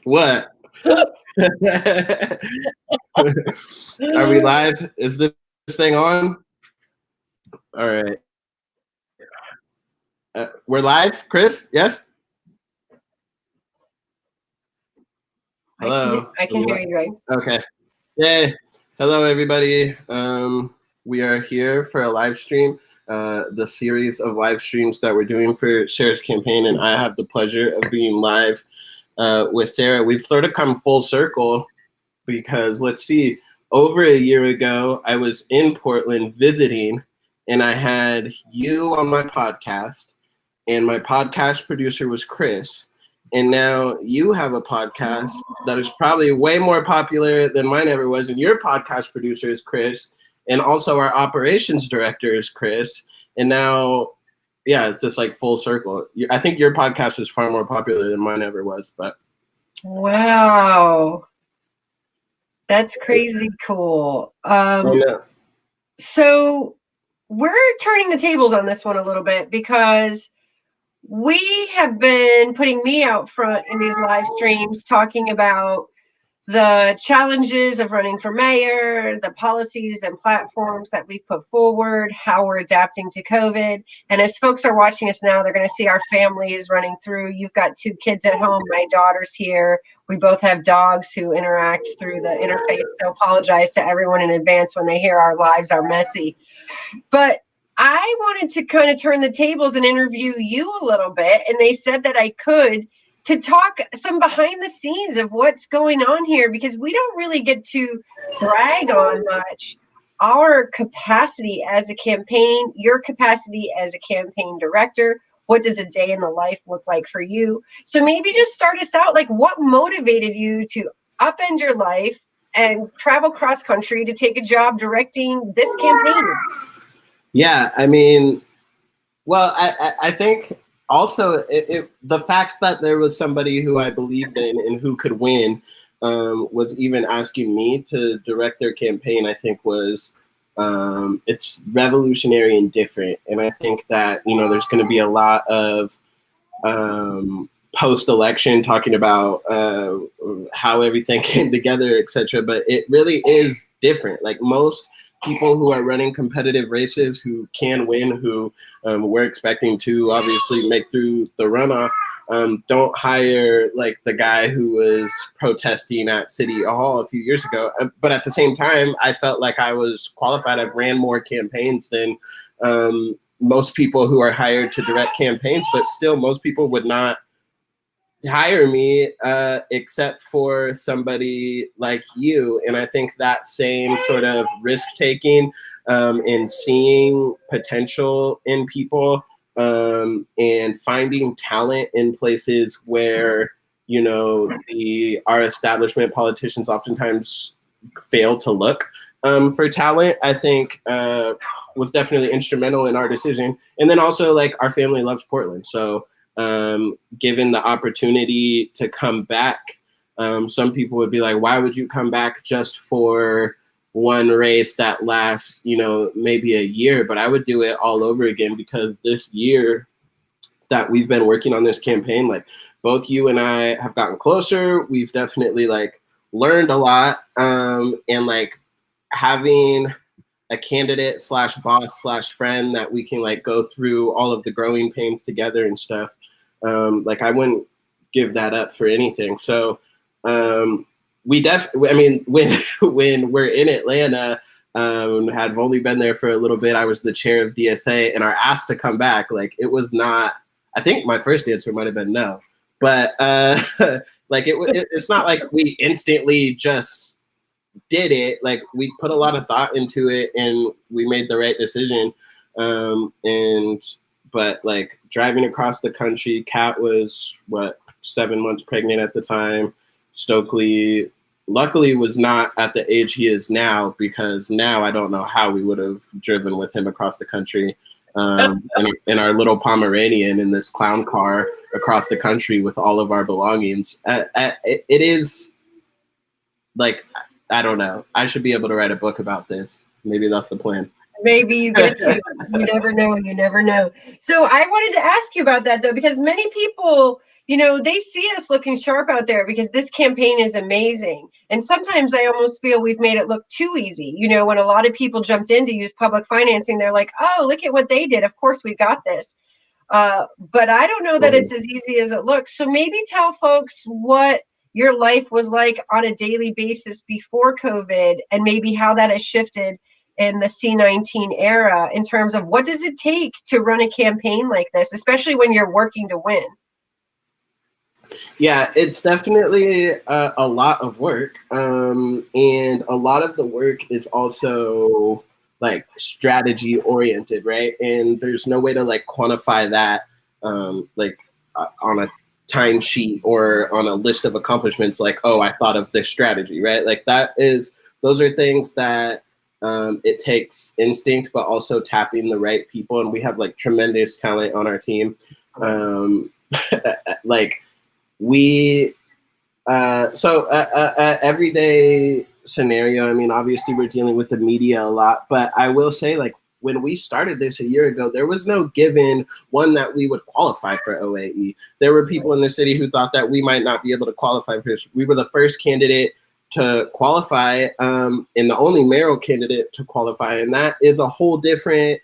What? Are we live? Is this thing on? All right. We're live, Chris? Yes? Hello? I can hear you, right? Okay. Yay. Hello, everybody. We are here for a live stream, the series of live streams that we're doing for Sarah's campaign, and I have the pleasure of being live with Sarah. We've sort of come full circle because, let's see, over a year ago, I was in Portland visiting, and I had you on my podcast, and my podcast producer was Chris. And now you have a podcast that is probably way more popular than mine ever was. And your podcast producer is Chris. And also our operations director is Chris. And now, yeah, it's just like full circle. I think your podcast is far more popular than mine ever was. But wow, that's crazy cool. So we're turning the tables on this one a little bit because we have been putting me out front in these live streams talking about the challenges of running for mayor, the policies and platforms that we put forward, how we're adapting to COVID. And as folks are watching us now, they're going to see our families running through. You've got 2 kids at home. My daughter's here. We both have dogs who interact through the interface. So apologize to everyone in advance when they hear our lives are messy. But I wanted to kind of turn the tables and interview you a little bit. And they said that I could, to talk some behind the scenes of what's going on here, because we don't really get to brag on much our capacity as a campaign, your capacity as a campaign director. What does a day in the life look like for you? So maybe just start us out, like what motivated you to upend your life and travel cross country to take a job directing this campaign? Yeah, I mean, well, I think also the fact that there was somebody who I believed in and who could win was even asking me to direct their campaign, I think was it's revolutionary and different. And I think that, there's going to be a lot of post-election talking about how everything came together, etc. But it really is different. Like most people who are running competitive races who can win, who we're expecting to obviously make through the runoff, don't hire like the guy who was protesting at City Hall a few years ago. But at the same time, I felt like I was qualified. I've ran more campaigns than most people who are hired to direct campaigns, but still most people would not hire me except for somebody like you. And I think that same sort of risk taking and seeing potential in people and finding talent in places where our establishment politicians oftentimes fail to look for talent, I think was definitely instrumental in our decision. And then also, like, our family loves Portland, so given the opportunity to come back, some people would be like, why would you come back just for one race that lasts, maybe a year? But I would do it all over again, because this year that we've been working on this campaign, like both you and I have gotten closer. We've definitely like learned a lot, and like having a candidate / boss / friend that we can like go through all of the growing pains together and stuff. Like I wouldn't give that up for anything. So we definitely, I mean, when we're in Atlanta, had only been there for a little bit. I was the chair of DSA, and are asked to come back. Like it was not, I think my first answer might've been no, but like it's not like we instantly just did it. Like we put a lot of thought into it, and we made the right decision. But like driving across the country, Kat was 7 months pregnant at the time. Stokely luckily was not at the age he is now, because now I don't know how we would have driven with him across the country in our little Pomeranian in this clown car across the country with all of our belongings. It is like, I don't know. I should be able to write a book about this. Maybe that's the plan. Maybe you get to. You never know. You never know. So I wanted to ask you about that, though, because many people, they see us looking sharp out there because this campaign is amazing. And sometimes I almost feel we've made it look too easy. When a lot of people jumped in to use public financing, they're like, oh, look at what they did. Of course, we got this. But I don't know that it's as easy as it looks. So maybe tell folks what your life was like on a daily basis before COVID, and maybe how that has shifted in the C19 era in terms of what does it take to run a campaign like this, especially when you're working to win. Yeah, it's definitely a lot of work. And a lot of the work is also like strategy oriented, right? And there's no way to like quantify that on a timesheet or on a list of accomplishments like, oh, I thought of this strategy, right? Like those are things that it takes instinct, but also tapping the right people. And we have like tremendous talent on our team. Everyday scenario, I mean, obviously we're dealing with the media a lot, but I will say, like, when we started this a year ago, there was no given one that we would qualify for OAE. There were people in the city who thought that we might not be able to qualify for this. We were the first candidate to qualify, and the only mayoral candidate to qualify, and that is a whole different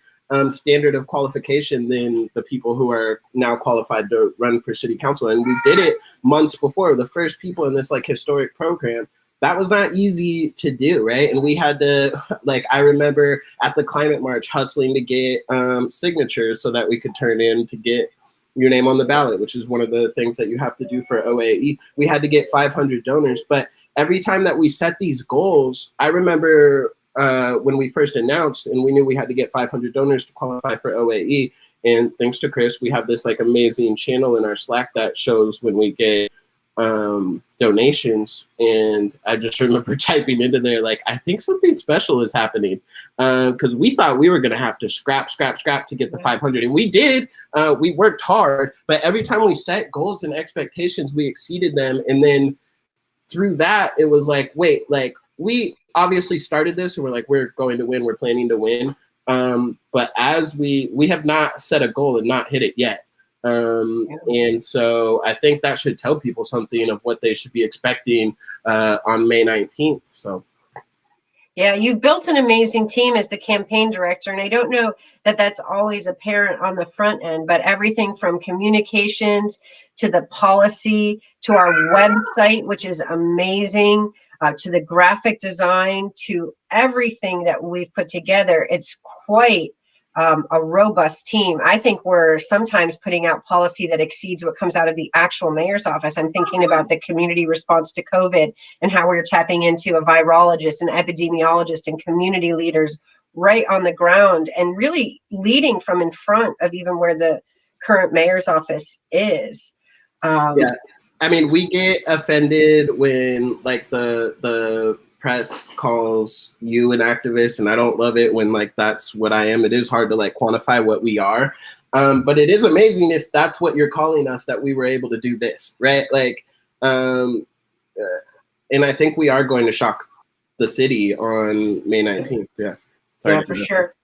standard of qualification than the people who are now qualified to run for city council. And we did it months before, the first people in this like historic program. That was not easy to do, right? And we had to, like, I remember at the climate march hustling to get signatures so that we could turn in to get your name on the ballot, which is one of the things that you have to do for OAE. We had to get 500 donors, but every time that we set these goals, I remember when we first announced and we knew we had to get 500 donors to qualify for OAE. And thanks to Chris, we have this like amazing channel in our Slack that shows when we get donations. And I just remember typing into there, like, I think something special is happening. Because we thought we were going to have to scrap to get the 500. And we did. We worked hard. But every time we set goals and expectations, we exceeded them. And then through that, it was like, wait, like, we obviously started this and we're like, we're going to win, we're planning to win. But as we have not set a goal and not hit it yet. And so I think that should tell people something of what they should be expecting on May 19th. So. Yeah, you've built an amazing team as the campaign director, and I don't know that that's always apparent on the front end, but everything from communications to the policy to our website, which is amazing, to the graphic design, to everything that we've put together, it's quite a robust team. I think we're sometimes putting out policy that exceeds what comes out of the actual mayor's office. I'm thinking about the community response to COVID and how we're tapping into a virologist, an epidemiologist, and community leaders right on the ground and really leading from in front of even where the current mayor's office is. Yeah, I mean, we get offended when like the press calls you an activist, and I don't love it when like that's what I am. It is hard to like quantify what we are, but it is amazing if that's what you're calling us, that we were able to do this, right? Like, and I think we are going to shock the city on May 19th. Yeah. Sorry, yeah, for sure.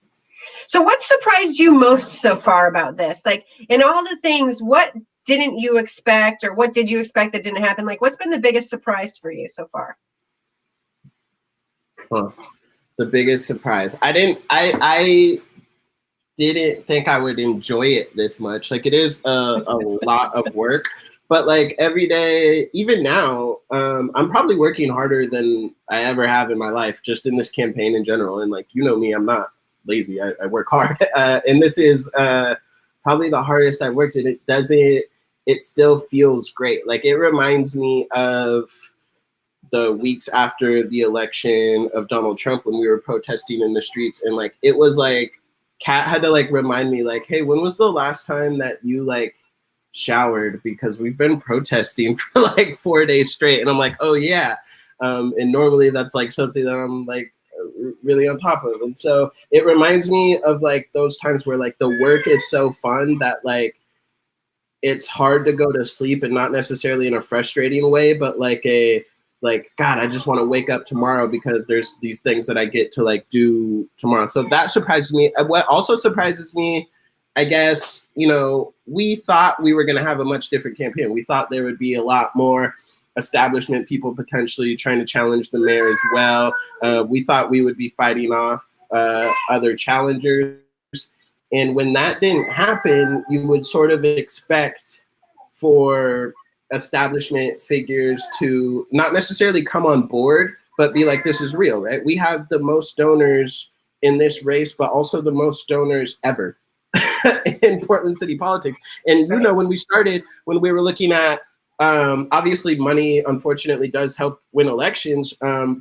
So what surprised you most so far about this? Like, in all the things, what didn't you expect, or what did you expect that didn't happen? Like, what's been the biggest surprise for you so far? The biggest surprise. I didn't think I would enjoy it this much. Like, it is a lot of work, but like every day, even now, I'm probably working harder than I ever have in my life, just in this campaign in general. And like, you know me, I'm not lazy. I work hard. And this is probably the hardest I've worked. And it still feels great. Like, it reminds me of the weeks after the election of Donald Trump when we were protesting in the streets. And like, it was like, Kat had to like remind me, like, hey, when was the last time that you like showered? Because we've been protesting for like 4 days straight. And I'm like, oh yeah. And normally that's like something that I'm like really on top of. And so it reminds me of like those times where like the work is so fun that like it's hard to go to sleep, and not necessarily in a frustrating way, but like God, I just want to wake up tomorrow because there's these things that I get to like do tomorrow. So that surprises me. What also surprises me I guess, you know, we thought we were going to have a much different campaign. We thought there would be a lot more establishment people potentially trying to challenge the mayor as well. We thought we would be fighting off other challengers. And when that didn't happen, you would sort of expect for establishment figures to not necessarily come on board, but be like, this is real, right? We have the most donors in this race, but also the most donors ever in Portland city politics. And, you know, when we started, when we were looking at, obviously money, unfortunately, does help win elections,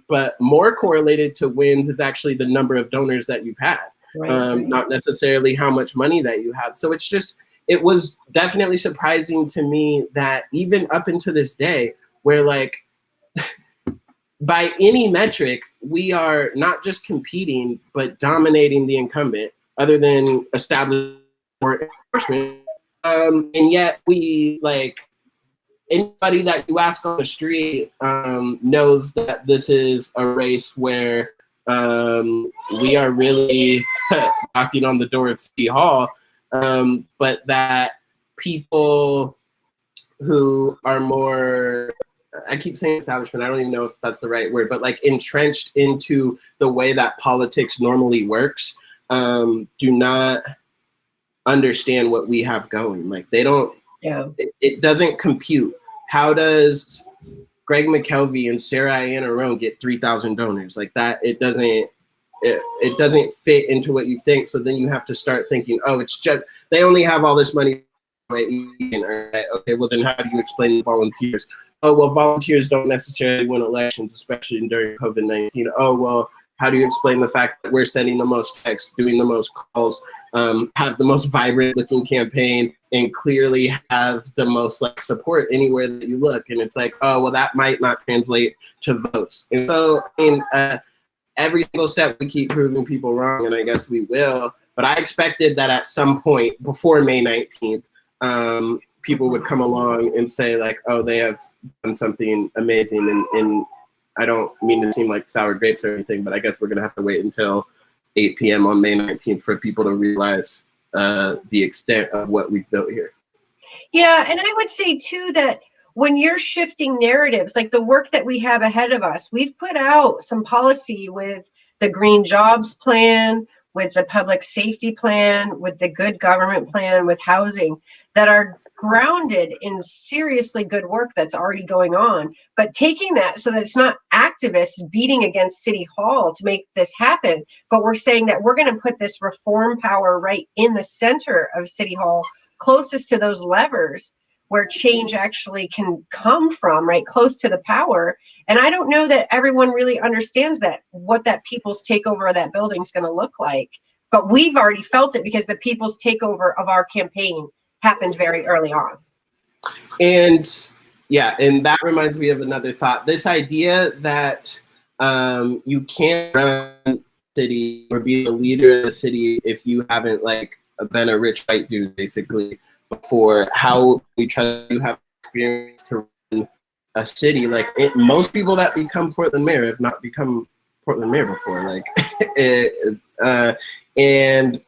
but more correlated to wins is actually the number of donors that you've had, not necessarily how much money that you have. So it's just, it was definitely surprising to me that even up into this day, where like, by any metric, we are not just competing, but dominating the incumbent, other than establishment or enforcement. And yet we, like, anybody that you ask on the street knows that this is a race where we are really knocking on the door of City Hall, but that people who are more, I keep saying establishment, I don't even know if that's the right word, but like entrenched into the way that politics normally works, do not understand what we have going. Like they don't, it doesn't compute. How does Greg McKelvey and Sarah Ianna Roan get 3,000 donors? Like that, it doesn't fit into what you think. So then you have to start thinking, oh, it's just, they only have all this money. Right? Okay, well then how do you explain the volunteers? Oh, well, volunteers don't necessarily win elections, especially during COVID-19. Oh, well, how do you explain the fact that we're sending the most texts, doing the most calls, have the most vibrant looking campaign, and clearly have the most like support anywhere that you look? And it's like, oh, well, that might not translate to votes. And so in every single step, we keep proving people wrong, and I guess we will. But I expected that at some point before May 19th, people would come along and say like, oh, they have done something amazing. And I don't mean to seem like sour grapes or anything, but I guess we're going to have to wait until 8 p.m. on May 19th for people to realize the extent of what we've built here. Yeah, and I would say too that when you're shifting narratives, like the work that we have ahead of us, we've put out some policy with the Green Jobs Plan, with the public safety plan, with the good government plan, with housing, that are grounded in seriously good work that's already going on. But taking that so that it's not activists beating against City Hall to make this happen, but we're saying that we're going to put this reform power right in the center of City Hall, closest to those levers where change actually can come from, right, close to the power. And I don't know that everyone really understands that, what that people's takeover of that building is going to look like. But we've already felt it because the people's takeover of our campaign happened very early on. And yeah, and that reminds me of another thought. This idea that you can't run a city or be the leader of the city if you haven't like been a rich white dude, basically, before. How we try to have experience to run a city. Like most people that become Portland mayor have not become Portland mayor before. Like, and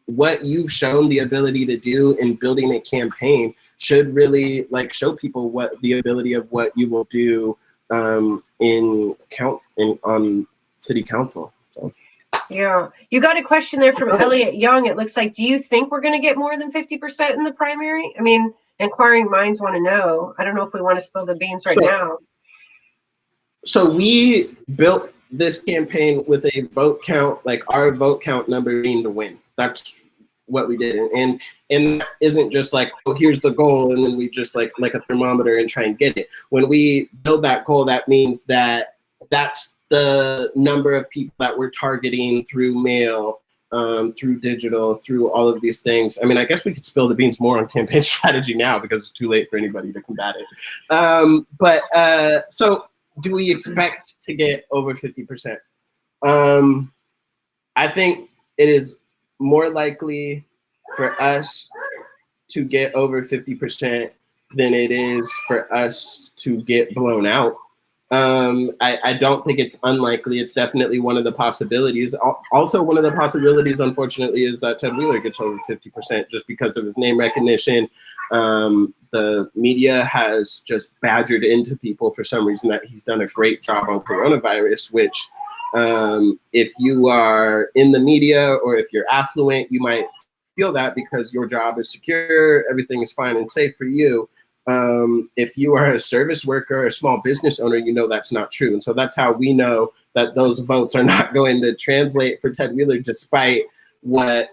what you've shown the ability to do in building a campaign should really like show people what the ability of what you will do on city council. So. Yeah, you got a question there from Elliot Young. It looks like, do you think we're going to get more than 50% in the primary? I mean, inquiring minds want to know. I don't know if we want to spill the beans right now. So we built this campaign with a vote count, like our vote count number being to win. That's what we did. And that isn't just like, oh, here's the goal, and then we just like a thermometer and try and get it. When we build that goal, that means that that's the number of people that we're targeting through mail, through digital, through all of these things. I mean, I guess we could spill the beans more on campaign strategy now because it's too late for anybody to combat it. So do we expect to get over 50%? I think it is more likely for us to get over 50% than it is for us to get blown out. I don't think it's unlikely. It's definitely one of the possibilities. Also, one of the possibilities, unfortunately, is that Ted Wheeler gets over 50% just because of his name recognition. The media has just badgered into people for some reason that he's done a great job on coronavirus, which if you are in the media or if you're affluent, you might feel that because your job is secure, everything is fine and safe for you. If you are a service worker or a small business owner, you know that's not true. And so that's how we know that those votes are not going to translate for Ted Wheeler, despite what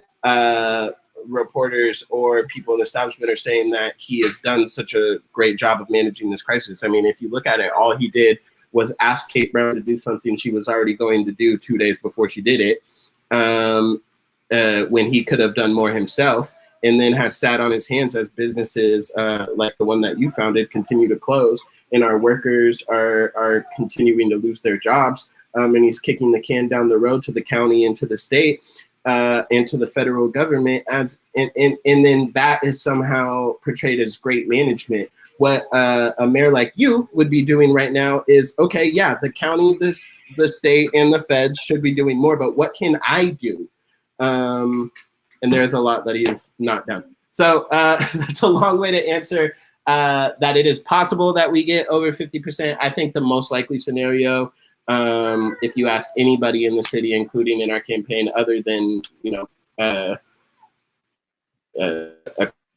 reporters or people in the establishment are saying, that he has done such a great job of managing this crisis. I mean, if you look at it, all he did was ask Kate Brown to do something she was already going to do 2 days before she did it, when he could have done more himself, and then has sat on his hands as businesses like the one that you founded continue to close, and our workers are continuing to lose their jobs. And he's kicking the can down the road to the county and to the state and to the federal government, and then that is somehow portrayed as great management. What a mayor like you would be doing right now is, okay, yeah, the county, the state, and the feds should be doing more, but what can I do? And there's a lot that he has not done. So that's a long way to answer that it is possible that we get over 50%. I think the most likely scenario, if you ask anybody in the city, including in our campaign, other than,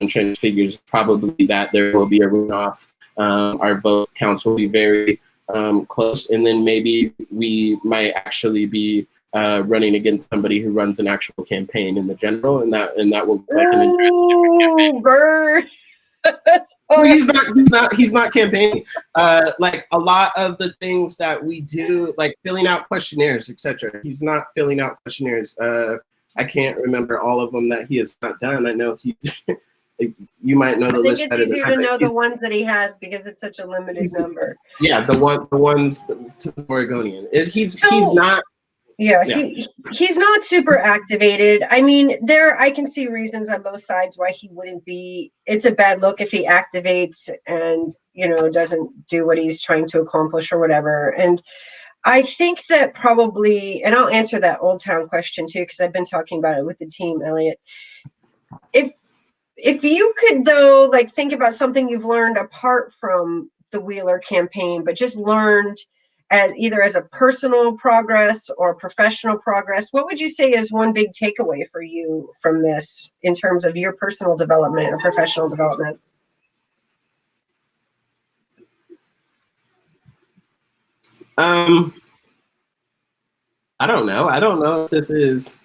entrenched figures, probably that there will be a runoff. Our vote counts will be very close, and then maybe we might actually be running against somebody who runs an actual campaign in the general, and that will be like an interesting. Bird. Well, he's not campaigning. Like a lot of the things that we do, like filling out questionnaires, etc. He's not filling out questionnaires. I can't remember all of them that he has not done. I know he. You might know the list. I think it's easier to know the ones that he has because it's such a limited number. Yeah, the ones to the Oregonian. He's not. Yeah, he's not super activated. I mean, I can see reasons on both sides why he wouldn't be. It's a bad look if he activates and doesn't do what he's trying to accomplish or whatever. And I think that probably, and I'll answer that Old Town question too, because I've been talking about it with the team, Elliot. If you could, though, like think about something you've learned apart from the Wheeler campaign, but just learned as either as a personal progress or professional progress, what would you say is one big takeaway for you from this in terms of your personal development or professional development? I don't know. I don't know if this is,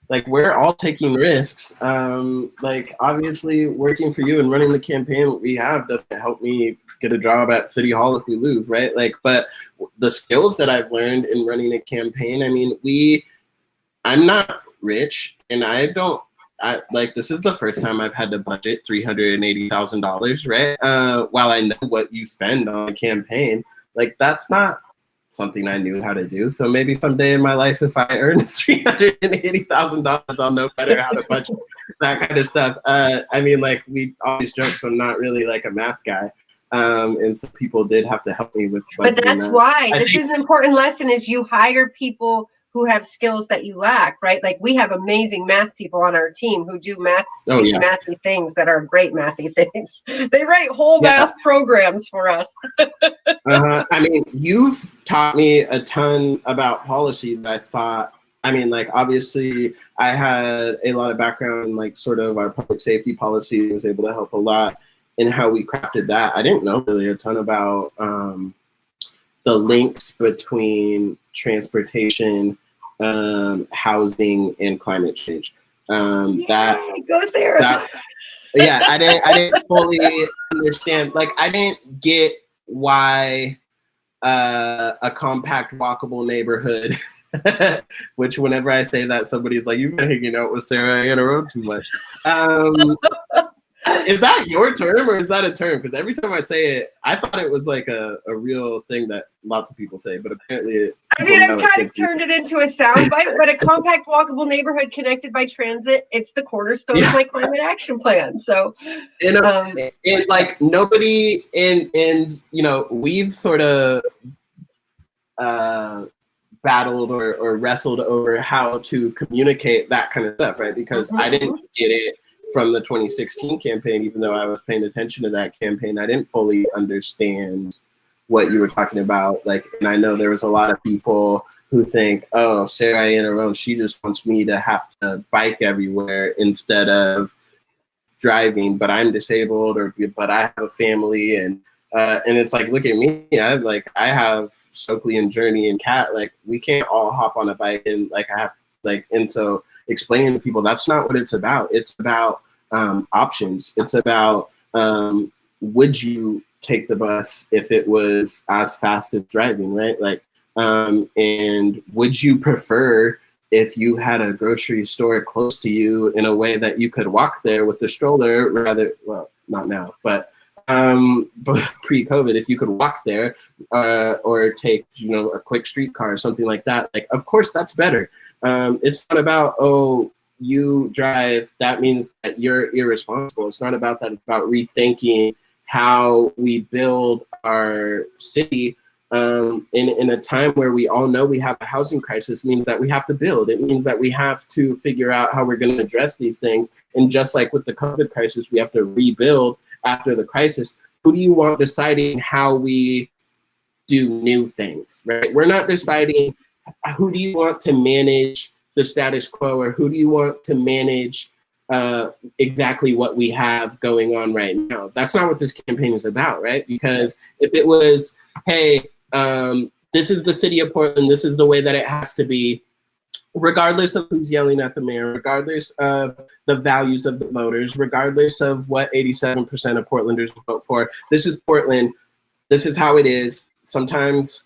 like, we're all taking risks. Like, obviously, working for you and running the campaign that we have doesn't help me get a job at City Hall if we lose, right? Like, but the skills that I've learned in running a campaign, I mean, I'm not rich, and this is the first time I've had to budget $380,000, right? While I know what you spend on a campaign, like, that's not something I knew how to do. So maybe someday in my life, if I earn $380,000, I'll know better how to budget that kind of stuff. I mean, like, we always joke, so I'm not really like a math guy. And so people did have to help me with budgeting. But that's why this is an important lesson: is you hire people who have skills that you lack, right? Like, we have amazing math people on our team who do mathy things that are great mathy things. They write whole math programs for us. I mean, you've taught me a ton about policy that I thought, I mean, like, obviously I had a lot of background in, like, sort of our public safety policy. I was able to help a lot in how we crafted that. I didn't know really a ton about the links between transportation, housing, and climate change. Go Sarah. I didn't fully understand. Like, I didn't get why a compact, walkable neighborhood, which whenever I say that, somebody's like, "You've been hanging out with Sarah Ann Road too much." Is that your term, or is that a term? Because every time I say it, I thought it was like a real thing that lots of people say, but apparently I've kind of turned it into a soundbite, but a compact, walkable neighborhood connected by transit, it's the cornerstone of my climate action plan. So, and like nobody, and we've sort of battled or wrestled over how to communicate that kind of stuff, right? Because I didn't get it from the 2016 campaign, even though I was paying attention to that campaign. I didn't fully understand what you were talking about. Like, and I know there was a lot of people who think, oh, Sarah Anarone, she just wants me to have to bike everywhere instead of driving, but I'm disabled, but I have a family, and it's like, look at me, I have Stokely and Journey and Kat, like we can't all hop on a bike, and like I have and so explaining to people that's not what it's about. It's about options. It's about would you take the bus if it was as fast as driving, right? Like, and would you prefer if you had a grocery store close to you in a way that you could walk there with the stroller rather, well, not now, but pre-COVID, if you could walk there or take, a quick streetcar or something like that, like, of course, that's better. It's not about, oh, you drive, that means that you're irresponsible. It's not about that. It's about rethinking how we build our city. In a time where we all know we have a housing crisis, means that we have to build. It means that we have to figure out how we're going to address these things. And just like with the COVID crisis, we have to rebuild after the crisis. Who do you want deciding how we do new things, right? We're not deciding who do you want to manage the status quo, or who do you want to manage exactly what we have going on right now. That's not what this campaign is about, right? Because if it was, hey, this is the city of Portland, this is the way that it has to be, regardless of who's yelling at the mayor, regardless of the values of the voters, regardless of what 87% of Portlanders vote for, this is Portland, this is how it is. Sometimes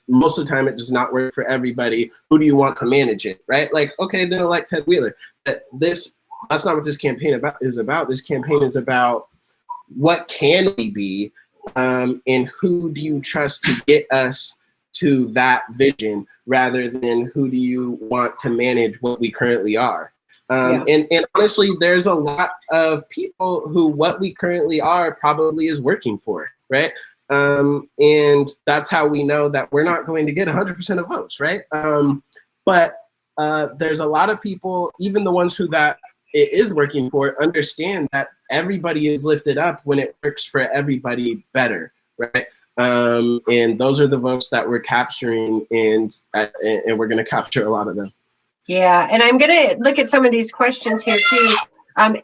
most of the time it does not work for everybody. Who do you want to manage it, right? Like, okay, then elect Ted Wheeler. But that's not what this campaign is about. This campaign is about what can we be, and who do you trust to get us to that vision, rather than who do you want to manage what we currently are. And honestly, there's a lot of people who what we currently are probably is working for, right? And that's how we know that we're not going to get 100% of votes, right? But there's a lot of people, even the ones who that it is working for, understand that everybody is lifted up when it works for everybody better, right? And those are the votes that we're capturing, and we're going to capture a lot of them. Yeah, and I'm going to look at some of these questions here too.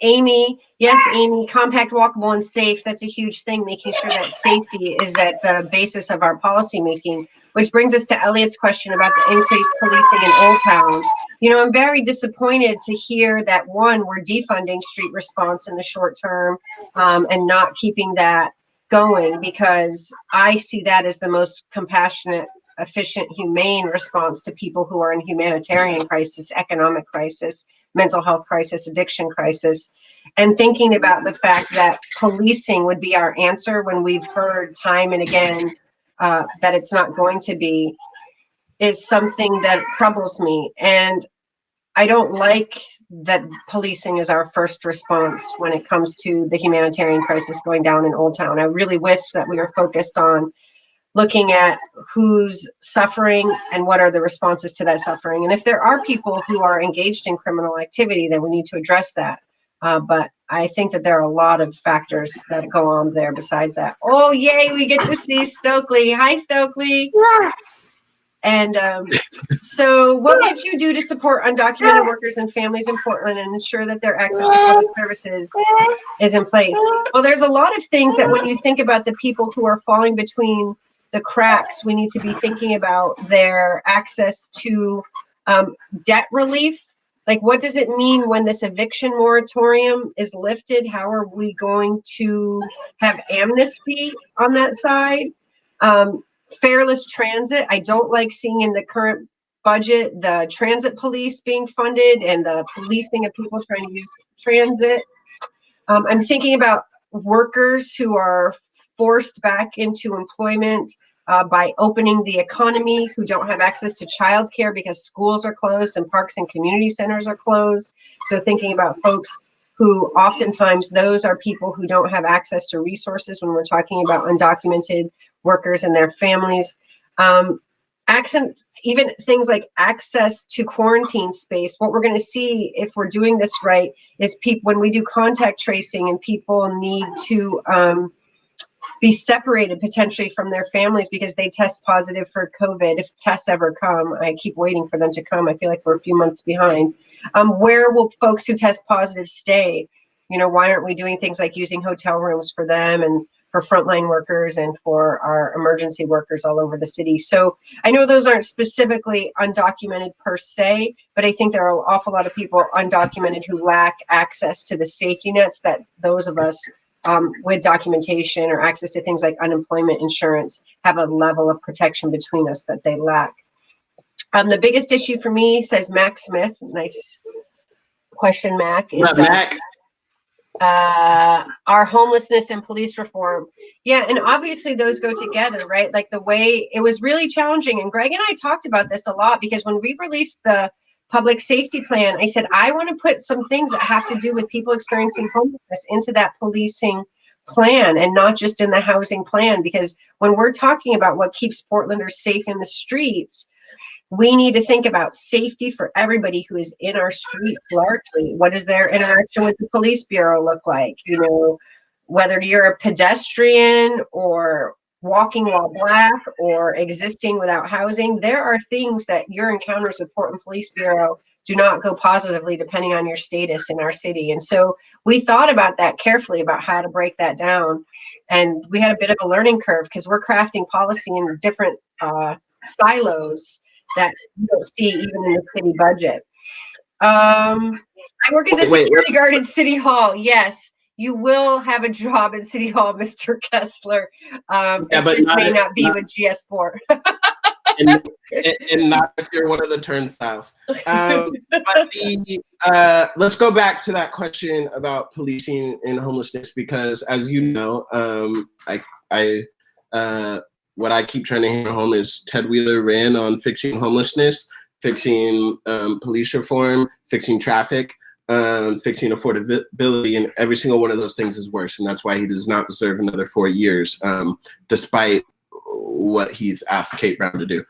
Amy, yes, Amy, compact, walkable, and safe. That's a huge thing, making sure that safety is at the basis of our policy making, which brings us to Elliot's question about the increased policing in Old Town. I'm very disappointed to hear that, one, we're defunding street response in the short term and not keeping that going, because I see that as the most compassionate, efficient, humane response to people who are in humanitarian crisis, economic crisis, mental health crisis, addiction crisis. And thinking about the fact that policing would be our answer when we've heard time and again that it's not going to be, is something that troubles me. And I don't like that policing is our first response when it comes to the humanitarian crisis going down in Old Town. I really wish that we were focused on looking at who's suffering and what are the responses to that suffering. And if there are people who are engaged in criminal activity, then we need to address that. But I think that there are a lot of factors that go on there besides that. Oh, yay, we get to see Stokely. Hi, Stokely. And so what would you do to support undocumented workers and families in Portland and ensure that their access to public services is in place? Well, there's a lot of things that when you think about the people who are falling between the cracks, we need to be thinking about their access to debt relief. Like, what does it mean when this eviction moratorium is lifted? How are we going to have amnesty on that side? Fairless transit. I don't like seeing in the current budget the transit police being funded and the policing of people trying to use transit. I'm thinking about workers who are forced back into employment by opening the economy, who don't have access to childcare because schools are closed and parks and community centers are closed. So thinking about folks who oftentimes those are people who don't have access to resources when we're talking about undocumented workers and their families. Accent, even things like access to quarantine space. What we're going to see if we're doing this right is people, when we do contact tracing and people need to be separated potentially from their families because they test positive for COVID. If tests ever come, I keep waiting for them to come. I feel like we're a few months behind. Where will folks who test positive stay? Why aren't we doing things like using hotel rooms for them and for frontline workers and for our emergency workers all over the city? So I know those aren't specifically undocumented per se, but I think there are an awful lot of people undocumented who lack access to the safety nets that those of us with documentation or access to things like unemployment insurance have a level of protection between us that they lack. The biggest issue for me, says Mac Smith, nice question, Mac, is our homelessness and police reform. Yeah, and obviously those go together, right? Like the way it was really challenging, and Greg and I talked about this a lot, because when we released the public safety plan, I said, I want to put some things that have to do with people experiencing homelessness into that policing plan and not just in the housing plan, because when we're talking about what keeps Portlanders safe in the streets, we need to think about safety for everybody who is in our streets largely. What does their interaction with the police bureau look like? Whether you're a pedestrian or walking while black or existing without housing, there are things that your encounters with Portland Police Bureau do not go positively depending on your status in our city. And so we thought about that carefully, about how to break that down. And we had a bit of a learning curve because we're crafting policy in different silos that you don't see even in the city budget. I work as a security guard in City Hall. Yes, you will have a job in City Hall, Mr. Kessler. But this may not be with GS4. and not if you're one of the turnstiles. Let's go back to that question about policing and homelessness, because as you know, what I keep trying to hammer home is Ted Wheeler ran on fixing homelessness, fixing police reform, fixing traffic, fixing affordability, and every single one of those things is worse. And that's why he does not deserve another 4 years, despite what he's asked Kate Brown to do.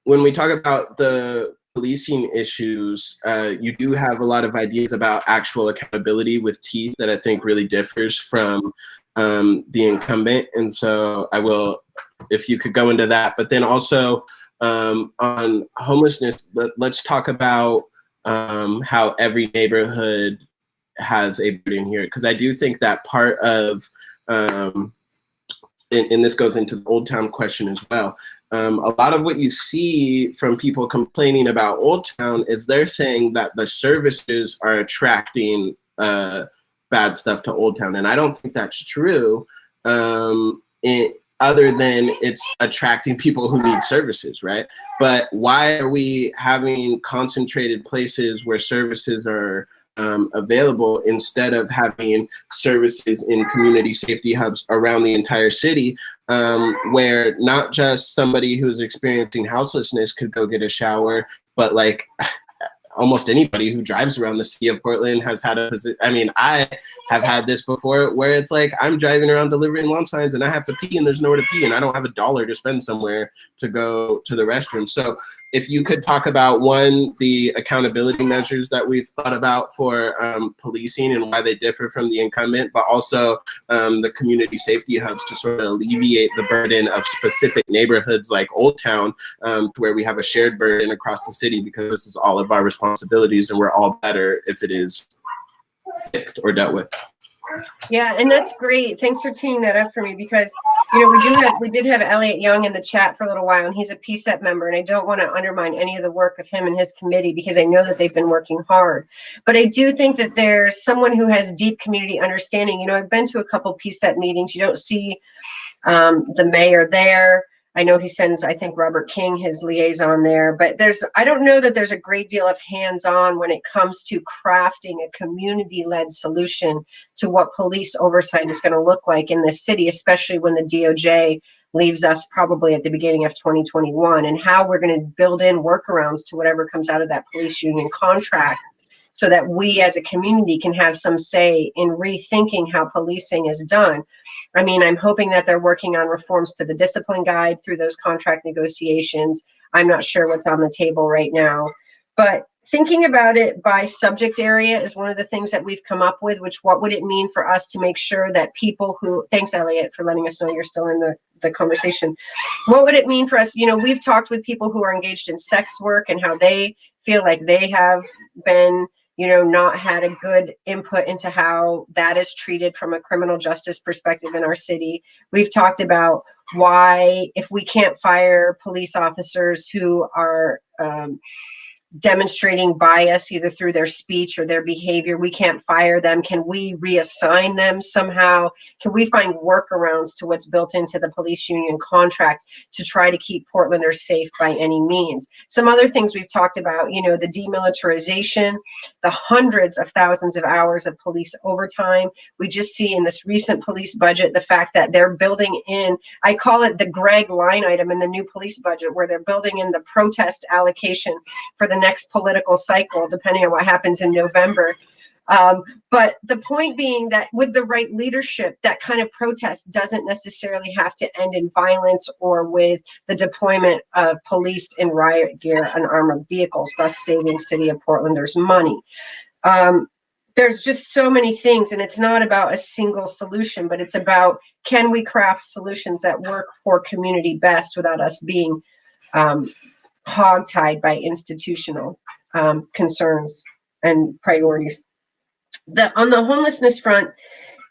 When we talk about the policing issues, you do have a lot of ideas about actual accountability with teeth that I think really differs from the incumbent. And so I will, if you could go into that, but then also on homelessness, let's talk about how every neighborhood has a burden here. Because I do think that part of, and this goes into the Old Town question as well. A lot of what you see from people complaining about Old Town is they're saying that the services are attracting bad stuff to Old Town. And I don't think that's true, other than it's attracting people who need services, right? But why are we having concentrated places where services are available instead of having services in community safety hubs around the entire city, where not just somebody who's experiencing houselessness could go get a shower, but like almost anybody who drives around the city of Portland has had a position. I mean, I have had this before where it's like I'm driving around delivering lawn signs and I have to pee and there's nowhere to pee and I don't have $1 to spend somewhere to go to the restroom. So if you could talk about, one, the accountability measures that we've thought about for policing and why they differ from the incumbent, but also the community safety hubs to sort of alleviate the burden of specific neighborhoods like Old Town, where we have a shared burden across the city, because this is all of our responsibilities and we're all better if it is fixed or dealt with. Yeah, and that's great. Thanks for teeing that up for me, because we did have Elliot Young in the chat for a little while, and he's a PSEP member, and I don't want to undermine any of the work of him and his committee because I know that they've been working hard. But I do think that there's someone who has deep community understanding. I've been to a couple PSEP meetings. You don't see the mayor there. I know he sends, I think, Robert King, his liaison there, but I don't know that there's a great deal of hands-on when it comes to crafting a community-led solution to what police oversight is going to look like in this city, especially when the DOJ leaves us probably at the beginning of 2021, and how we're going to build in workarounds to whatever comes out of that police union contract, so that we as a community can have some say in rethinking how policing is done. I mean, I'm hoping that they're working on reforms to the discipline guide through those contract negotiations. I'm not sure what's on the table right now, but thinking about it by subject area is one of the things that we've come up with, which what would it mean for us to make sure that people who, thanks Elliot for letting us know you're still in the conversation. What would it mean for us? You know, we've talked with people who are engaged in sex work and how they feel like they have been, you know, not had a good input into how that is treated from a criminal justice perspective in our city. We've talked about why, if we can't fire police officers who are demonstrating bias either through their speech or their behavior, we can't fire them. Can we reassign them somehow? Can we find workarounds to what's built into the police union contract to try to keep Portlanders safe by any means? Some other things we've talked about, you know, the demilitarization, the hundreds of thousands of hours of police overtime. We just see in this recent police budget the fact that they're building in, I call it the Greg line item in the new police budget, where they're building in the protest allocation for the next political cycle, depending on what happens in November. But the point being that with the right leadership, that kind of protest doesn't necessarily have to end in violence or with the deployment of police in riot gear and armored vehicles, thus saving City of Portlanders money. There's just so many things, and it's not about a single solution, but it's about, can we craft solutions that work for community best without us being hogtied by institutional concerns and priorities. On the homelessness front,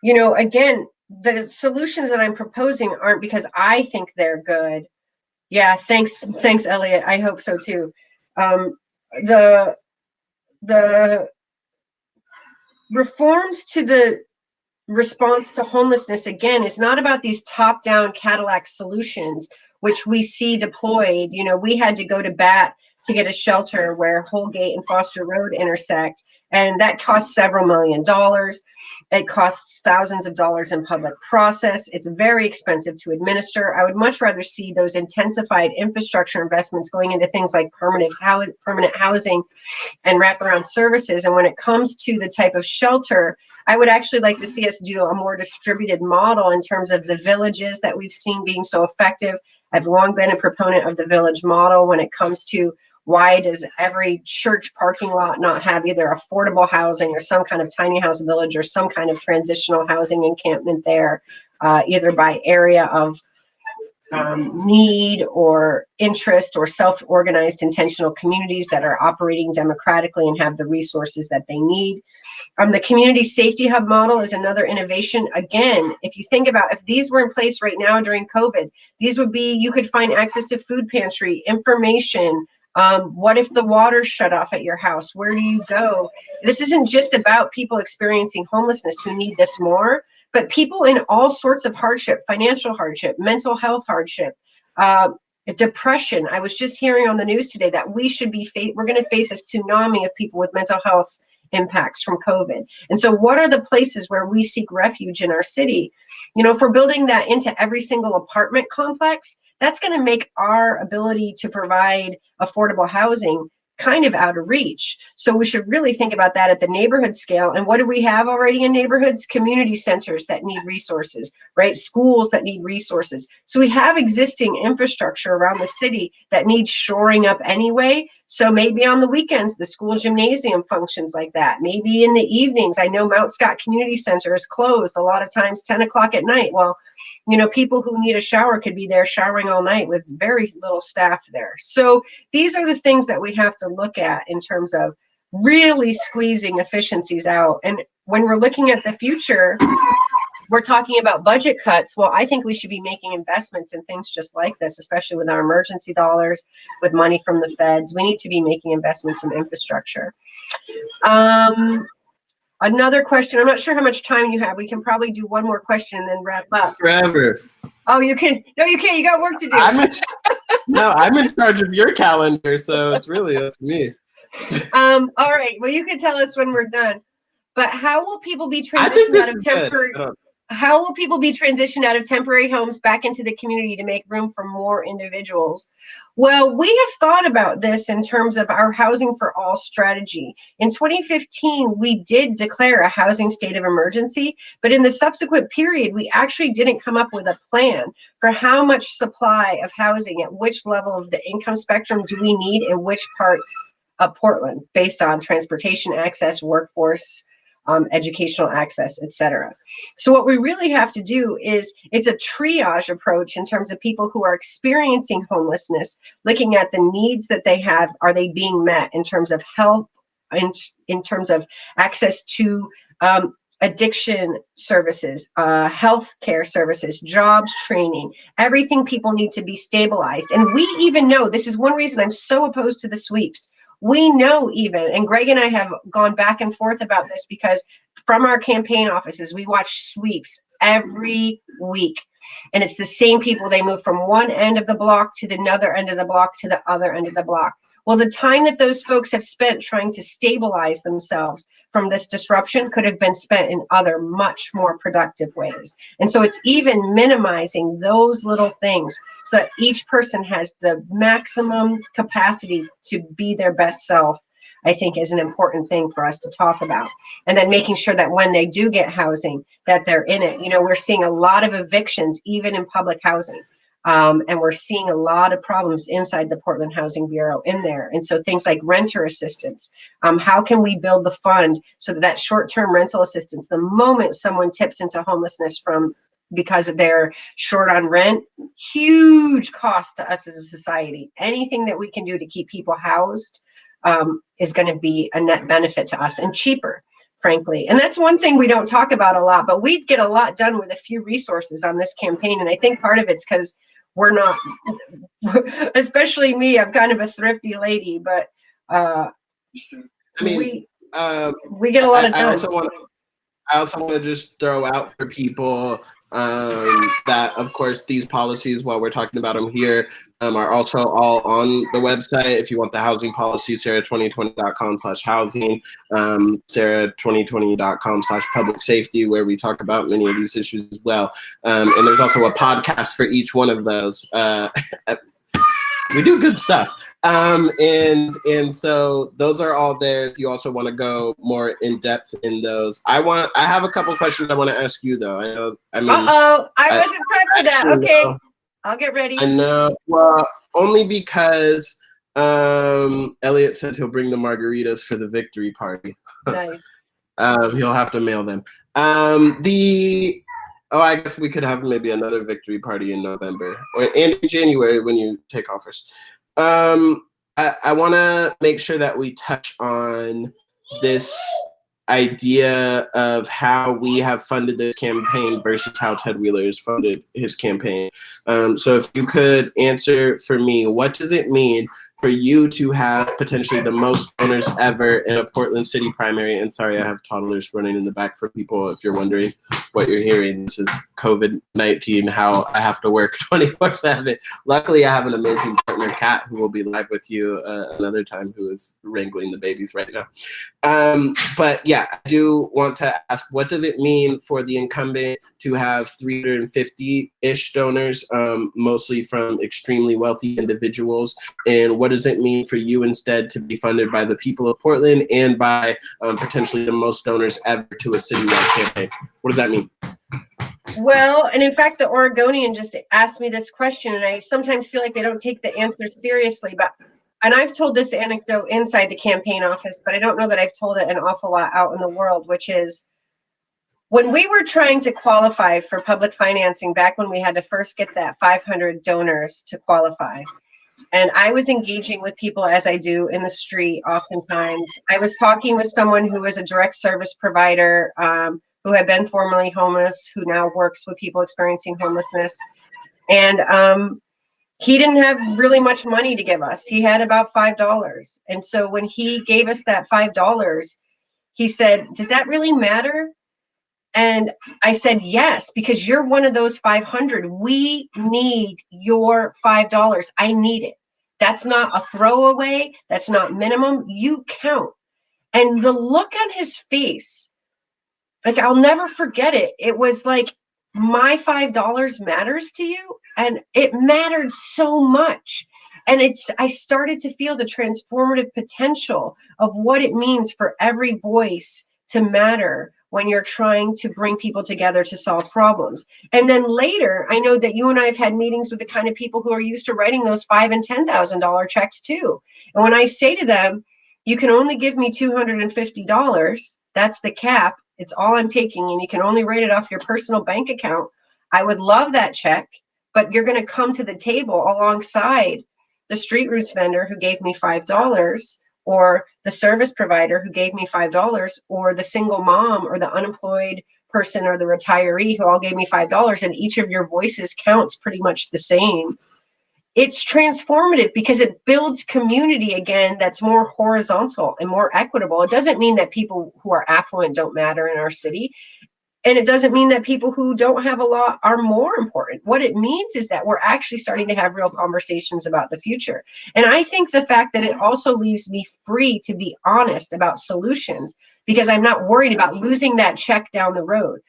you know, again, the solutions that I'm proposing aren't because I think they're good. Yeah, thanks, Elliot. I hope so too. The reforms to the response to homelessness, again, is not about these top-down Cadillac solutions, which we see deployed. You know, we had to go to bat to get a shelter where Holgate and Foster Road intersect, and that costs several $1 million. It costs thousands of dollars in public process. It's very expensive to administer. I would much rather see those intensified infrastructure investments going into things like permanent housing and wraparound services. And when it comes to the type of shelter, I would actually like to see us do a more distributed model in terms of the villages that we've seen being so effective. I've long been a proponent of the village model when it comes to why does every church parking lot not have either affordable housing or some kind of tiny house village or some kind of transitional housing encampment there, either by area of need or interest or self-organized intentional communities that are operating democratically and have the resources that they need. The community safety hub model is another innovation. Again, if you think about, if these were in place right now during COVID, these would be, you could find access to food pantry, information. What if the water's shut off at your house? Where do you go? This isn't just about people experiencing homelessness who need this more, but people in all sorts of hardship, financial hardship, mental health hardship, depression. I was just hearing on the news today that we're going to face a tsunami of people with mental health impacts from COVID. And so what are the places where we seek refuge in our city? You know, if we're building that into every single apartment complex, that's going to make our ability to provide affordable housing kind of out of reach. So we should really think about that at the neighborhood scale. And what do we have already in neighborhoods? Community centers that need resources, right? Schools that need resources. So we have existing infrastructure around the city that needs shoring up anyway. So maybe on the weekends, the school gymnasium functions like that. Maybe in the evenings, I know Mount Scott Community Center is closed a lot of times 10 o'clock at night. Well, you know, people who need a shower could be there showering all night with very little staff there. So these are the things that we have to look at in terms of really squeezing efficiencies out. And when we're looking at the future, we're talking about budget cuts. Well, I think we should be making investments in things just like this, especially with our emergency dollars, with money from the feds. We need to be making investments in infrastructure. Another question. I'm not sure how much time you have. We can probably do one more question and then wrap up. Forever. Oh, you can. No, you can't. You got work to do. I'm in charge of your calendar, so it's really up to me. All right. Well, you can tell us when we're done. But how will people be transitioned out of temporary? how will people be transitioned out of temporary homes back into the community to make room for more individuals? Well, we have thought about this in terms of our Housing for All strategy. In 2015, we did declare a housing state of emergency, but in the subsequent period, we actually didn't come up with a plan for how much supply of housing at which level of the income spectrum do we need in which parts of Portland, based on transportation access, workforce, educational access, etc. So what we really have to do is, it's a triage approach in terms of people who are experiencing homelessness, looking at the needs that they have. Are they being met in terms of health, in terms of access to addiction services, health care services, jobs, training, everything people need to be stabilized. And we even know, this is one reason I'm so opposed to the sweeps. We know even, and Greg and I have gone back and forth about this, because from our campaign offices, we watch sweeps every week. And it's the same people. They move from one end of the block to the other end of the block to the other end of the block. Well, the time that those folks have spent trying to stabilize themselves from this disruption could have been spent in other much more productive ways. And so it's even minimizing those little things so that each person has the maximum capacity to be their best self, I think, is an important thing for us to talk about. And then making sure that when they do get housing, that they're in it. You know, we're seeing a lot of evictions, even in public housing. And we're seeing a lot of problems inside the Portland Housing Bureau in there. And so things like renter assistance, how can we build the fund so that short-term rental assistance, the moment someone tips into homelessness because they're short on rent, huge cost to us as a society. Anything that we can do to keep people housed is going to be a net benefit to us, and cheaper, frankly. And that's one thing we don't talk about a lot, but we'd get a lot done with a few resources on this campaign. And I think part of it's because we're not, especially me, I'm kind of a thrifty lady, but we get a lot of done. I also want to just throw out for people that, of course, these policies, while we're talking about them here, are also all on the website. If you want the housing policy, sarah2020.com/housing, sarah2020.com/public safety, where we talk about many of these issues as well. And there's also a podcast for each one of those. We do good stuff. And so those are all there if you also want to go more in depth in those. I have a couple questions I want to ask you, though. I wasn't prepped for that. Okay. I'll get ready. I know. Well, only because Elliot says he'll bring the margaritas for the victory party. Nice. He'll have to mail them. I guess we could have maybe another victory party in November and in January when you take offers. I want to make sure that we touch on this idea of how we have funded this campaign versus how Ted Wheeler has funded his campaign. So if you could answer for me, what does it mean for you to have potentially the most donors ever in a Portland City primary? And sorry, I have toddlers running in the back for people if you're wondering what you're hearing. This is COVID-19, how I have to work 24/7. Luckily, I have an amazing partner, Kat, who will be live with you another time, who is wrangling the babies right now. But yeah, I do want to ask, what does it mean for the incumbent to have 350-ish donors, mostly from extremely wealthy individuals? And what does it mean for you instead to be funded by the people of Portland and by potentially the most donors ever to a citywide campaign? What does that mean? Well, and in fact, the Oregonian just asked me this question, and I sometimes feel like they don't take the answer seriously. And I've told this anecdote inside the campaign office, but I don't know that I've told it an awful lot out in the world, which is when we were trying to qualify for public financing back when we had to first get that 500 donors to qualify. And I was engaging with people, as I do in the street oftentimes. I was talking with someone who was a direct service provider, who had been formerly homeless, who now works with people experiencing homelessness. And he didn't have really much money to give us. He had about $5. And so when he gave us that $5, he said, "Does that really matter?" And I said, "Yes, because you're one of those 500. We need your $5. I need it. That's not a throwaway. That's not minimum. You count." And the look on his face, like, I'll never forget it. It was like my $5 matters to you. And it mattered so much. And I started to feel the transformative potential of what it means for every voice to matter when you're trying to bring people together to solve problems. And then later, I know that you and I have had meetings with the kind of people who are used to writing those $5,000 and $10,000 checks too. And when I say to them, you can only give me $250, that's the cap. It's all I'm taking, and you can only write it off your personal bank account. I would love that check, but you're going to come to the table alongside the street roots vendor who gave me $5, or the service provider who gave me $5, or the single mom or the unemployed person or the retiree who all gave me $5, and each of your voices counts pretty much the same. It's transformative because it builds community again that's more horizontal and more equitable. It doesn't mean that people who are affluent don't matter in our city. And it doesn't mean that people who don't have a lot are more important. What it means is that we're actually starting to have real conversations about the future. And I think the fact that it also leaves me free to be honest about solutions, because I'm not worried about losing that check down the road.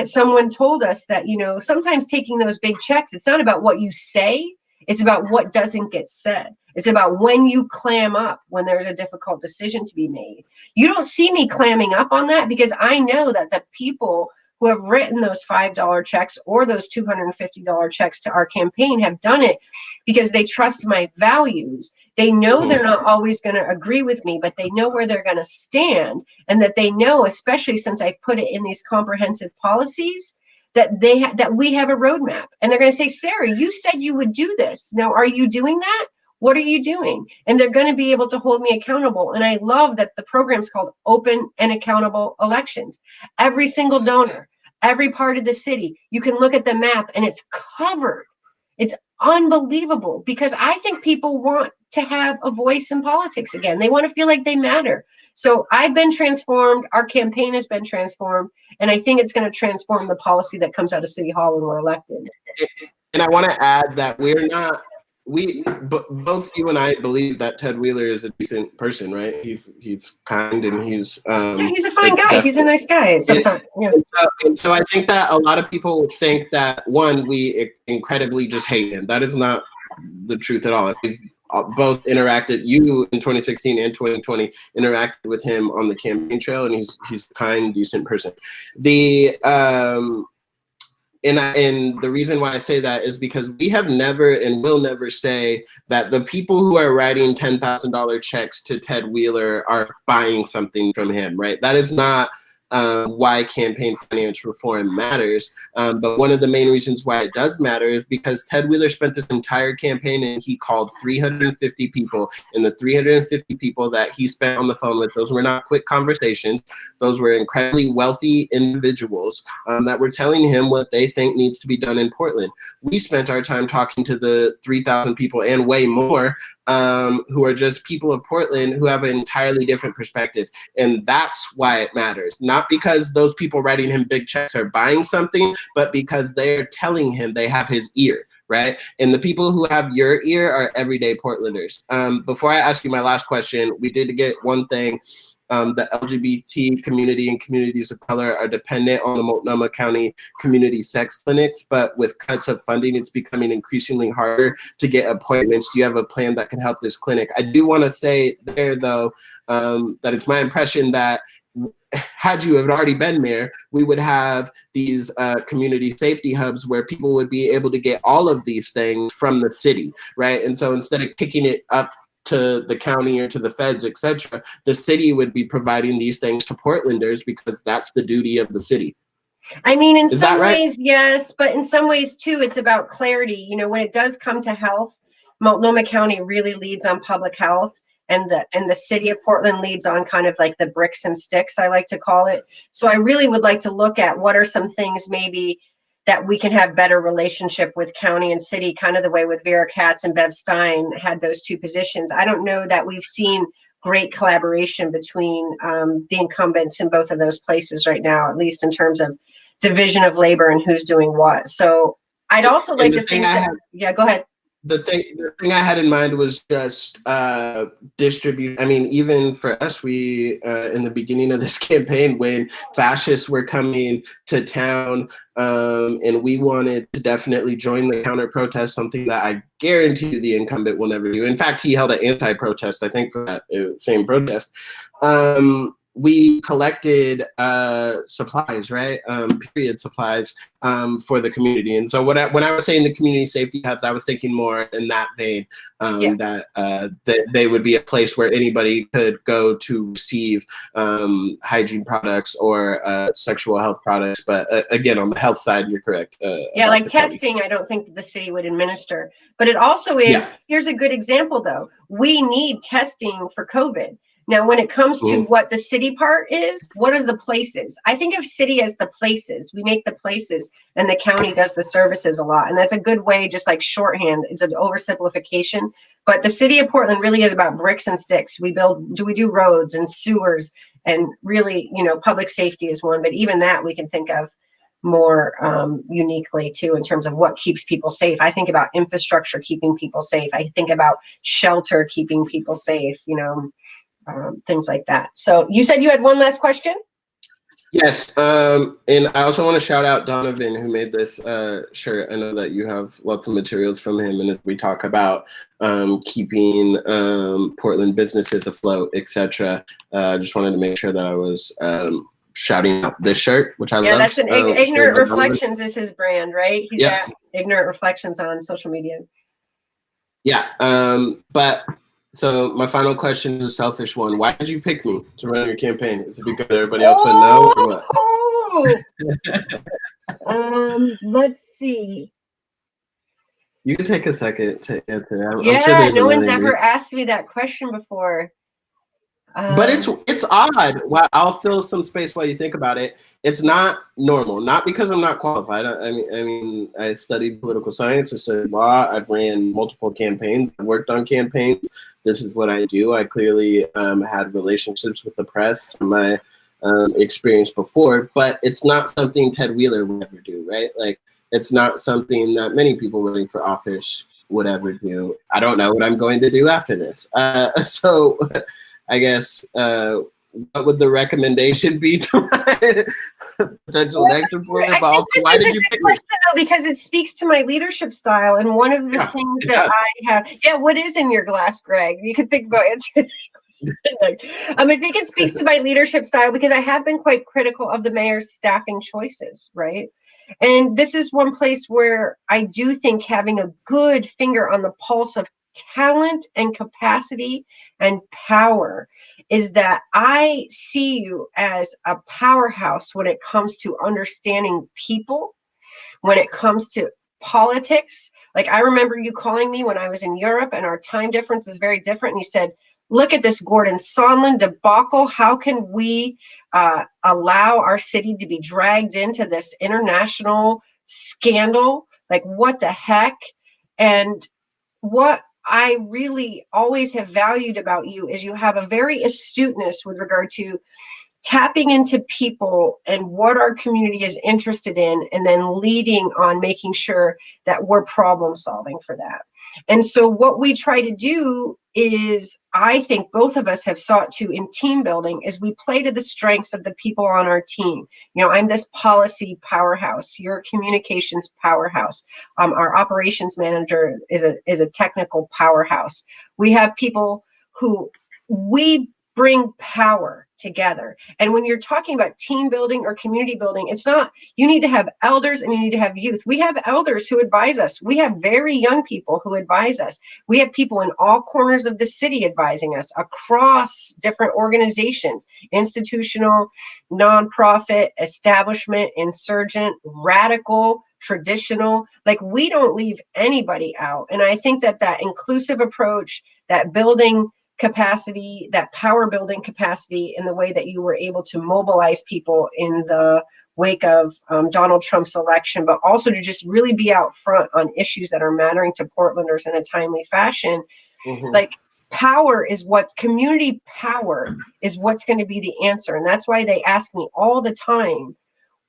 Someone told us that, sometimes taking those big checks, it's not about what you say, it's about what doesn't get said. It's about when you clam up when there's a difficult decision to be made. You don't see me clamming up on that because I know that the people who have written those $5 checks or those $250 checks to our campaign have done it because they trust my values. They know they're not always going to agree with me, but they know where they're going to stand, and that they know, especially since I've put it in these comprehensive policies, that that we have a roadmap. And they're going to say, Sarah, you said you would do this. Now, are you doing that? What are you doing? And they're going to be able to hold me accountable. And I love that the program's called Open and Accountable Elections. Every single donor, every part of the city, you can look at the map and it's covered. It's unbelievable because I think people want to have a voice in politics again. They want to feel like they matter. So I've been transformed. Our campaign has been transformed. And I think it's going to transform the policy that comes out of City Hall when we're elected. And I want to add that both you and I believe that Ted Wheeler is a decent person, right? He's kind and he's he's a fine guy. He's a nice guy sometimes. And so I think that a lot of people think that, one, we incredibly just hate him. That is not the truth at all. We've both interacted, you in 2016 and 2020 interacted with him on the campaign trail, and he's a kind, decent person. And the reason why I say that is because we have never and will never say that the people who are writing $10,000 checks to Ted Wheeler are buying something from him, right? That is not why campaign finance reform matters. But one of the main reasons why it does matter is because Ted Wheeler spent this entire campaign and he called 350 people. And the 350 people that he spent on the phone with, those were not quick conversations. Those were incredibly wealthy individuals that were telling him what they think needs to be done in Portland. We spent our time talking to the 3,000 people and way more who are just people of Portland who have an entirely different perspective. And that's why it matters. Not because those people writing him big checks are buying something, but because they're telling him they have his ear, right? And the people who have your ear are everyday Portlanders. Before I ask you my last question, we did get one thing. The LGBT community and communities of color are dependent on the Multnomah County community sex clinics, but with cuts of funding, it's becoming increasingly harder to get appointments. Do you have a plan that can help this clinic? I do want to say there, though, that it's my impression that had you have already been there, we would have these community safety hubs where people would be able to get all of these things from the city, right? And so instead of picking it up to the county or to the feds, etc., the city would be providing these things to Portlanders because that's the duty of the city. I mean, in some ways, yes, but in some ways too, it's about clarity. When it does come to health, Multnomah County really leads on public health, and the city of Portland leads on kind of like the bricks and sticks, I like to call it. So I really would like to look at what are some things maybe that we can have better relationship with county and city, kind of the way with Vera Katz and Bev Stein had those two positions. I don't know that we've seen great collaboration between the incumbents in both of those places right now, at least in terms of division of labor and who's doing what. So I'd also like to think that, yeah, go ahead. the thing I had in mind was just distribute. I mean, even for us, we in the beginning of this campaign, when fascists were coming to town, and we wanted to definitely join the counter protest, something that I guarantee you the incumbent will never do. In fact, he held an anti-protest, I think, for that same protest. We collected supplies, right? Period supplies for the community. And so when I was saying the community safety hubs, I was thinking more in that vein, that they would be a place where anybody could go to receive hygiene products or sexual health products. But again, on the health side, you're correct. Like testing, I don't think the city would administer. But it also is, here's a good example though. We need testing for COVID. Now, when it comes to what the city part is, what are the places? I think of city as the places. We make the places and the county does the services a lot. And that's a good way, just like shorthand. It's an oversimplification. But the city of Portland really is about bricks and sticks. We do roads and sewers, and really, public safety is one. But even that we can think of more uniquely too, in terms of what keeps people safe. I think about infrastructure keeping people safe. I think about shelter keeping people safe, things like that. So you said you had one last question? Yes, and I also want to shout out Donovan, who made this shirt. I know that you have lots of materials from him, and as we talk about keeping Portland businesses afloat, etc., I just wanted to make sure that I was shouting out this shirt, which I love. Yeah, that's an Ignorant Reflections is his brand, right? He's at Ignorant Reflections on social media. Yeah, but so my final question is a selfish one. Why did you pick me to run your campaign? Is it because everybody else said no, or what? Let's see. You can take a second to answer. I'm sure no one's ever asked me that question before. But it's odd. Well, I'll fill some space while you think about it. It's not normal. Not because I'm not qualified. I mean, I studied political science. I studied law. I've ran multiple campaigns. I've worked on campaigns. This is what I do. I clearly had relationships with the press from my experience before. But it's not something Ted Wheeler would ever do, right? Like, it's not something that many people running for office would ever do. I don't know what I'm going to do after this. So I guess, what would the recommendation be to my potential next employer? But also, why did you pick me? Because it speaks to my leadership style. And one of the things that I have, what is in your glass, Greg? You can think about answering. I think it speaks to my leadership style because I have been quite critical of the mayor's staffing choices, right? And this is one place where I do think having a good finger on the pulse of talent and capacity and power is that I see you as a powerhouse when it comes to understanding people, when it comes to politics. Like, I remember you calling me when I was in Europe and our time difference is very different. And you said, look at this Gordon Sondland debacle. How can we allow our city to be dragged into this international scandal? Like, what the heck? And what I really always have valued about you is you have a very astuteness with regard to tapping into people and what our community is interested in, and then leading on making sure that we're problem solving for that. And so what we try to do is, I think both of us have sought to in team building, is we play to the strengths of the people on our team. I'm this policy powerhouse, you're a communications powerhouse. Our operations manager is a technical powerhouse. We have people who we bring power together. And when you're talking about team building or community building, it's not, you need to have elders and you need to have youth. We have elders who advise us. We have very young people who advise us. We have people in all corners of the city advising us across different organizations, institutional, nonprofit, establishment, insurgent, radical, traditional. Like, we don't leave anybody out. And I think that inclusive approach, that building capacity, that power building capacity, in the way that you were able to mobilize people in the wake of Donald Trump's election, but also to just really be out front on issues that are mattering to Portlanders in a timely fashion. Like, power is what, community power is what's going to be the answer. And that's why they ask me all the time,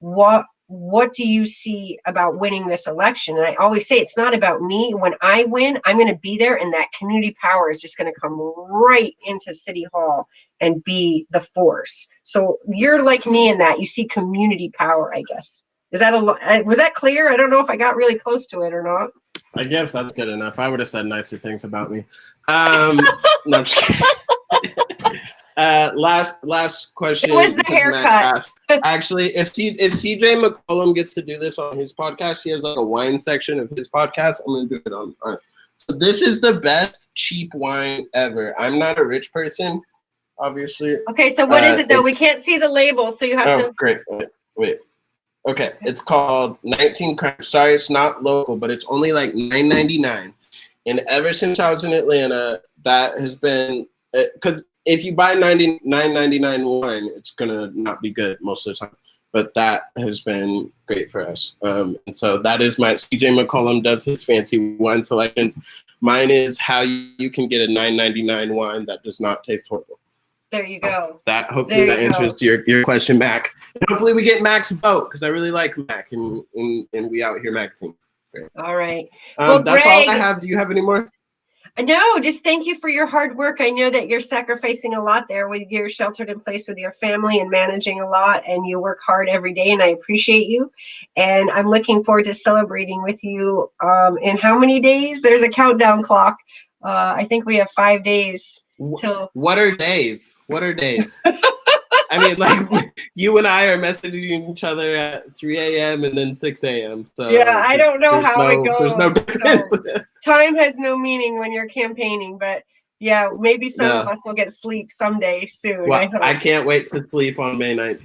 what what do you see about winning this election? And I always say, it's not about me. When I win, I'm going to be there, and that community power is just going to come right into City Hall and be the force. So you're like me in that you see community power, I guess. Is that was that clear? I don't know if I got really close to it or not. I guess that's good enough. I would have said nicer things about me. No, I'm just kidding. Last question. It was the haircut. Actually, if CJ McCollum gets to do this on his podcast, he has like a wine section of his podcast. I'm gonna do it on ours. So this is the best cheap wine ever. I'm not a rich person, obviously. Okay, so what is it though? We can't see the label, so you have to. Oh, great. Wait. Okay, it's called 19 Crimes. Sorry, it's not local, but it's only like $9.99. And ever since I was in Atlanta, that has been because if you buy $9.99 wine, it's gonna not be good most of the time. But that has been great for us. And so that is my CJ McCollum does his fancy wine selections. Mine is how you can get a $9.99 wine that does not taste horrible. There you go. That hopefully that answers your question, Mac. And hopefully we get Mac's vote because I really like Mac and We Out Here magazine. Great. All right. Well, that's Greg, all I have. Do you have any more? No, just thank you for your hard work. I know that you're sacrificing a lot there with your sheltered in place with your family and managing a lot, and you work hard every day, and I appreciate you. And I'm looking forward to celebrating with you in how many days? There's a countdown clock. I think we have 5 days till. What are days? What are days? I mean, like you and I are messaging each other at 3 a.m. and then 6 a.m. So yeah, I don't know how it goes. There's no difference. So time has no meaning when you're campaigning, but yeah, maybe some of us will get sleep someday soon. Well, I can't wait to sleep on May 19th.